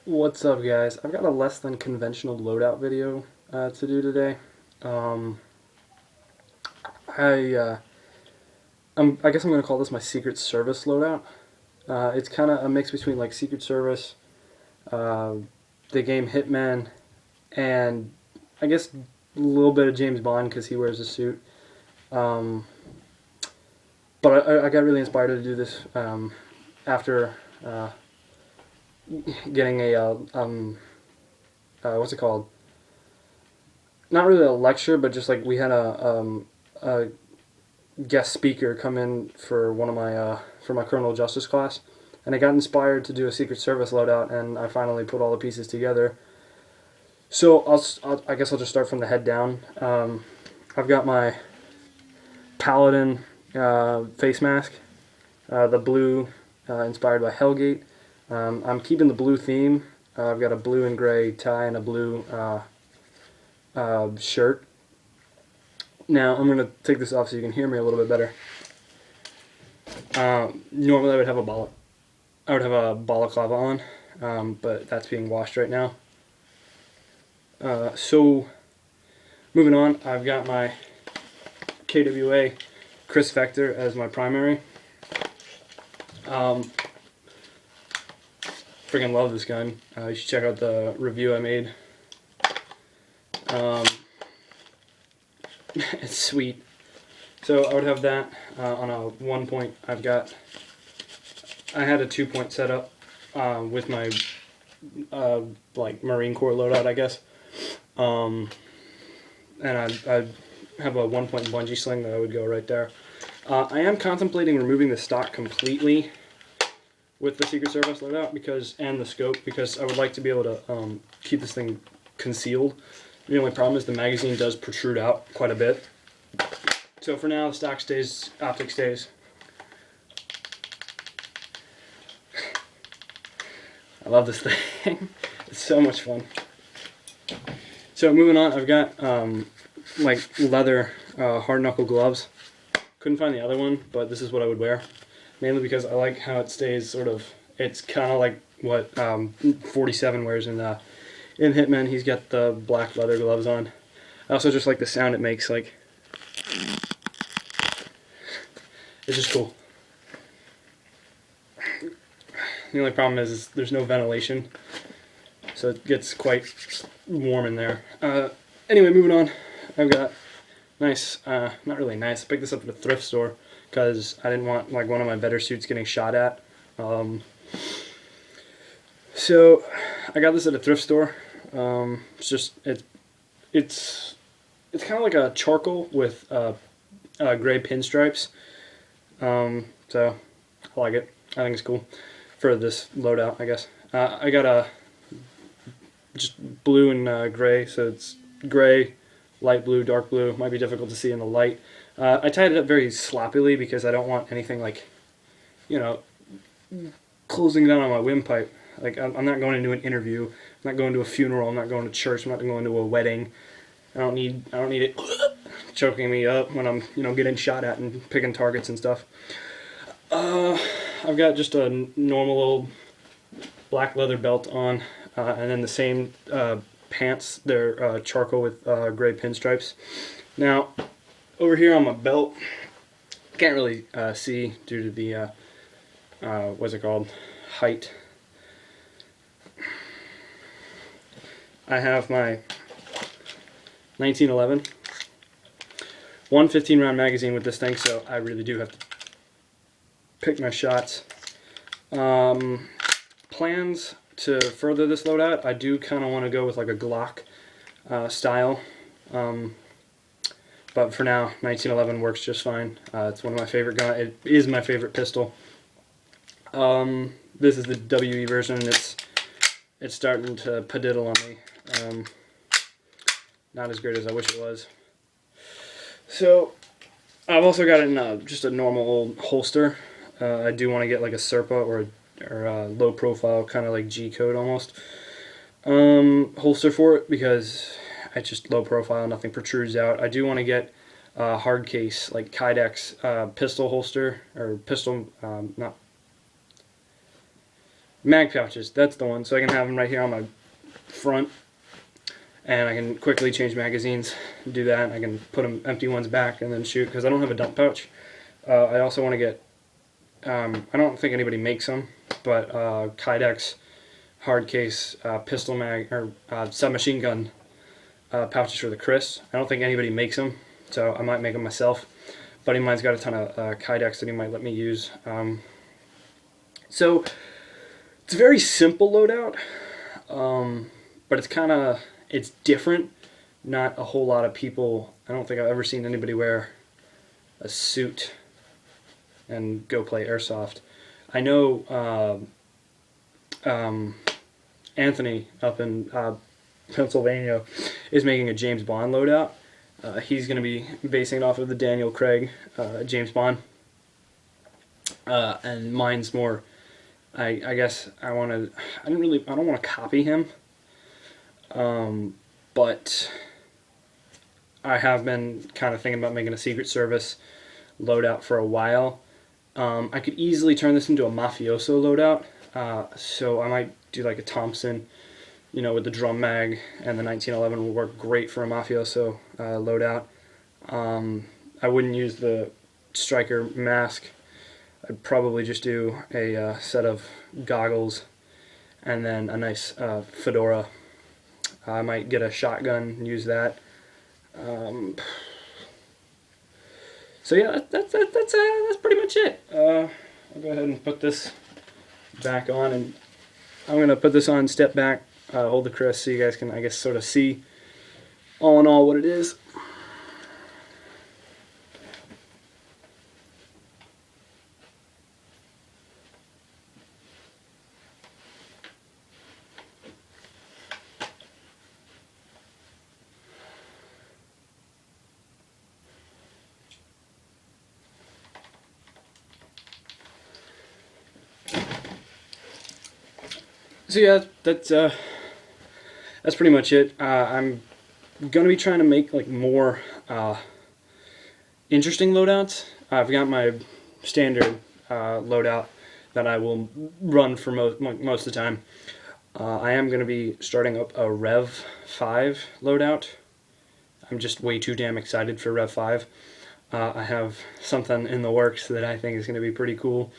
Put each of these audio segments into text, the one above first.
What's up, guys? I've got a less than conventional loadout video to do today. Um, I I guess I'm gonna call this my Secret Service loadout. It's kind of a mix between like Secret Service, uh, the game Hitman, and I guess a little bit of James Bond because he wears a suit. Um, but I got really inspired to do this after getting what's it called? Not really a lecture, but just like we had a guest speaker come in for one of my for my criminal justice class, and I got inspired to do a Secret Service loadout, and I finally put all the pieces together. So I guess I'll just start from the head down. I've got my Paladin face mask, the blue, inspired by Hellgate. I'm keeping the blue theme. I've got a blue and gray tie and a blue shirt. Now I'm going to take this off so you can hear me a little bit better. Normally I would have a balaclava on, but that's being washed right now. So moving on, I've got my KWA Chris Vector as my primary. Freaking love this gun. You should check out the review I made. It's sweet. So I would have that on a 1 point. I had a 2 point setup with my like Marine Corps loadout, I guess. And I have a 1 point bungee sling that I would go right there. I am contemplating removing the stock completely with the Secret Service loadout and the scope because I would like to be able to keep this thing concealed. The only problem is the magazine does protrude out quite a bit. So for now, the stock stays, optic stays. I love this thing. It's so much fun. So moving on, I've got like leather hard knuckle gloves. Couldn't find the other one, but this is what I would wear. Mainly because I like how it stays sort of, it's kind of like what 47 wears in Hitman. He's got the black leather gloves on. I also just like the sound it makes, like, it's just cool. The only problem is there's no ventilation, so it gets quite warm in there. Anyway, moving on, I've got nice, not really nice, I picked this up at a thrift store because I didn't want like one of my better suits getting shot at. So I got this at a thrift store. It's kind of like a charcoal with gray pinstripes. So I like it. I think it's cool for this loadout, I guess. I got a just blue and gray, so it's gray, light blue, dark blue. Might be difficult to see in the light. I tied it up very sloppily because I don't want anything like, closing down on my windpipe. Like I'm not going into an interview. I'm not going to a funeral. I'm not going to church. I'm not going to a wedding. I don't need it choking me up when I'm getting shot at and picking targets and stuff. I've got just a normal old black leather belt on, and then the same pants. They're charcoal with gray pinstripes. Now, over here on my belt, can't really see due to the what's it called, height. I have my 1911 115 round magazine with this thing, so I really do have to pick my shots. Plans to further this loadout, I do kind of want to go with like a Glock style, but for now 1911 works just fine. It's one of my favorite guns. It is my favorite pistol. This is the WE version, and it's starting to padiddle on me. Not as great as I wish it was. So I've also got it in just a normal old holster. I do want to get like a Serpa or a low profile, kind of like G-code almost, holster for it because it's just low profile, nothing protrudes out. I do want to get a hard case like Kydex pistol holster, or pistol, not Mag pouches, that's the one. So I can have them right here on my front, and I can quickly change magazines, do that. I can put them empty ones back and then shoot, because I don't have a dump pouch. I also want to get, I don't think anybody makes them, but Kydex hard case pistol mag, or submachine gun pouches for the Chris. I don't think anybody makes them, so I might make them myself. Buddy of mine's got a ton of Kydex that he might let me use. So it's a very simple loadout, but it's different. Not a whole lot of people, I don't think I've ever seen anybody wear a suit and go play Airsoft. I know Anthony up in Pennsylvania is making a James Bond loadout. He's going to be basing it off of the Daniel Craig James Bond, and mine's more. I guess I want to. I don't want to copy him, but I have been kind of thinking about making a Secret Service loadout for a while. I could easily turn this into a mafioso loadout, so I might do like a Thompson, with the drum mag, and the 1911 will work great for a mafioso loadout. I wouldn't use the striker mask. I'd probably just do a set of goggles and then a nice fedora. I might get a shotgun and use that. So yeah, that's pretty much it. I'll go ahead and put this back on, and I'm going to put this on, step back, hold the Chris so you guys can, I guess, sort of see all in all what it is. So yeah, that's pretty much it. I'm gonna be trying to make like more interesting loadouts. I've got my standard loadout that I will run for most of the time. I am gonna be starting up a Rev 5 loadout. I'm just way too damn excited for Rev 5. I have something in the works that I think is going to be pretty cool.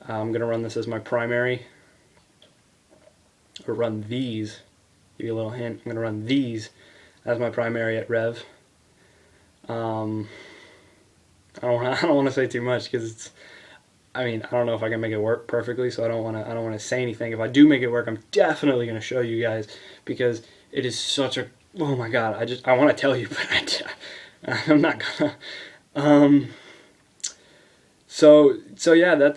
I'm going to run this as my primary, or run these. Give you a little hint. I'm going to run these as my primary at Rev. I don't want to say too much because it's. I mean, I don't know if I can make it work perfectly, so I don't want to say anything. If I do make it work, I'm definitely going to show you guys because it is such a. Oh my god! I want to tell you, but I'm not gonna. So yeah,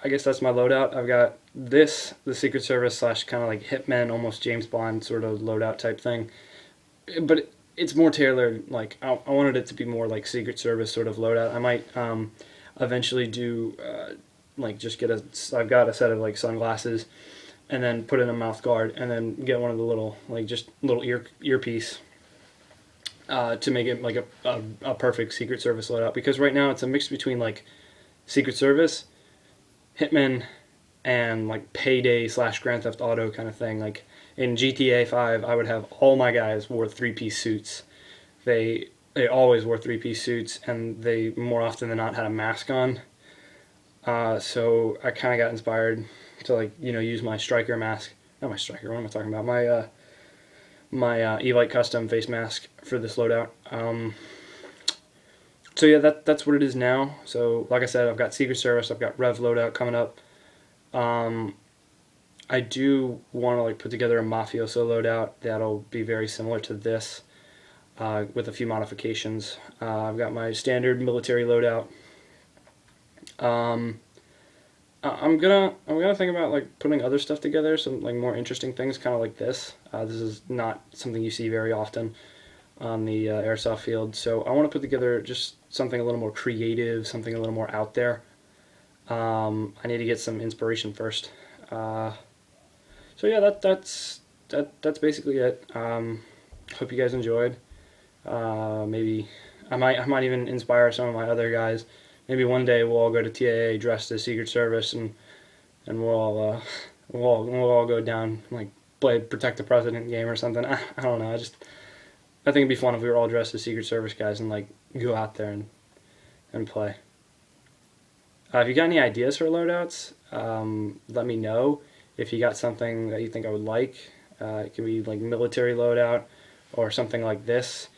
I guess that's my loadout. I've got this, the Secret Service / kind of like Hitman, almost James Bond sort of loadout type thing, but it's more tailored. Like I wanted it to be more like Secret Service sort of loadout. I might eventually do like just get I've got a set of like sunglasses, and then put in a mouth guard, and then get one of the little like just little earpiece. To make it like a perfect Secret Service loadout, because right now it's a mix between like Secret Service, Hitman, and like Payday / Grand Theft Auto kind of thing. Like in GTA 5, I would have all my guys wore 3-piece suits. They always wore 3-piece suits, and they more often than not had a mask on. So I kind of got inspired to like use my striker mask. Not my striker. What am I talking about? My Evite custom face mask for this loadout. So yeah, that's what it is now. So like I said, I've got Secret Service, I've got Rev loadout coming up. I do want to like put together a mafioso loadout that'll be very similar to this, with a few modifications. I've got my standard military loadout. I'm gonna think about like putting other stuff together, some like more interesting things, kind of like this. This is not something you see very often on the airsoft field, so I want to put together just something a little more creative, something a little more out there. I need to get some inspiration first. So yeah, that's basically it. Hope you guys enjoyed. Maybe I might even inspire some of my other guys. Maybe one day we'll all go to TAA dressed as Secret Service, and we'll all we'll all go down, like play Protect the President game or something. I don't know. I think it'd be fun if we were all dressed as Secret Service guys and like go out there and play. If you got any ideas for loadouts, let me know. If you got something that you think I would like, it can be like military loadout or something like this.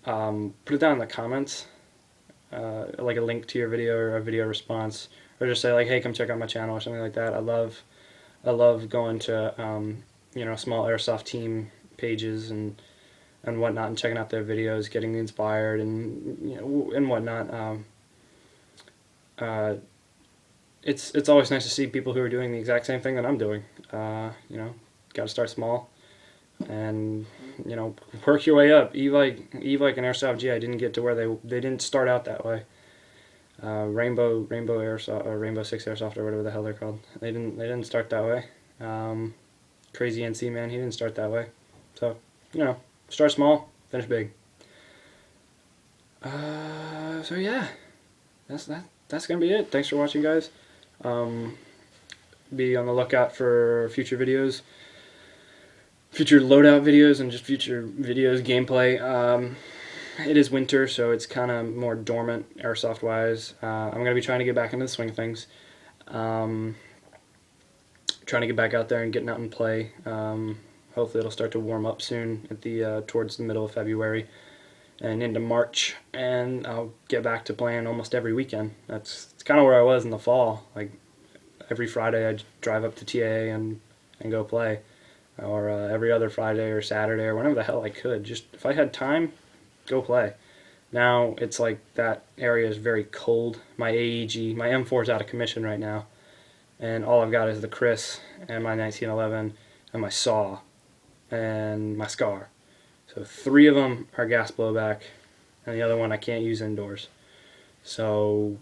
Put it down in the comments, like a link to your video or a video response, or just say like, hey, come check out my channel or something like that. I love going to small airsoft team pages and whatnot, and checking out their videos, getting inspired and whatnot. It's always nice to see people who are doing the exact same thing that I'm doing. Got to start small, and work your way up. E-Like and Airsoft G, I didn't get to where they didn't start out that way. Rainbow Airsoft or Rainbow Six Airsoft or whatever the hell they're called. They didn't start that way. Crazy NC Man, he didn't start that way. So start small, finish big. So yeah, that's gonna be it. Thanks for watching, guys. Be on the lookout for future videos, future loadout videos, and just future videos gameplay. It is winter, so it's kind of more dormant airsoft wise. I'm going to be trying to get back into the swing of things. Trying to get back out there and getting out and play. Hopefully it'll start to warm up soon at the towards the middle of February and into March, and I'll get back to playing almost every weekend. It's kind of where I was in the fall. Like every Friday I'd drive up to TAA and go play, or every other Friday or Saturday or whenever the hell I could. Just if I had time, go play. Now it's like that area is very cold. My AEG, my M4 is out of commission right now, and all I've got is the Chris and my 1911 and my saw and my Scar. So 3 of them are gas blowback, and the other one I can't use indoors. So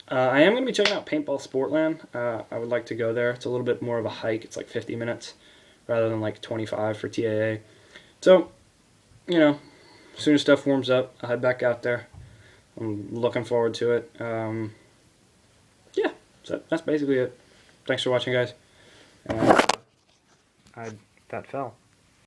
I am going to be checking out Paintball Sportland. I would like to go there. It's a little bit more of a hike. It's like 50 minutes rather than like 25 for TAA. So, as soon as stuff warms up, I'll head back out there. I'm looking forward to it. Yeah, so that's basically it. Thanks for watching, guys. That fell.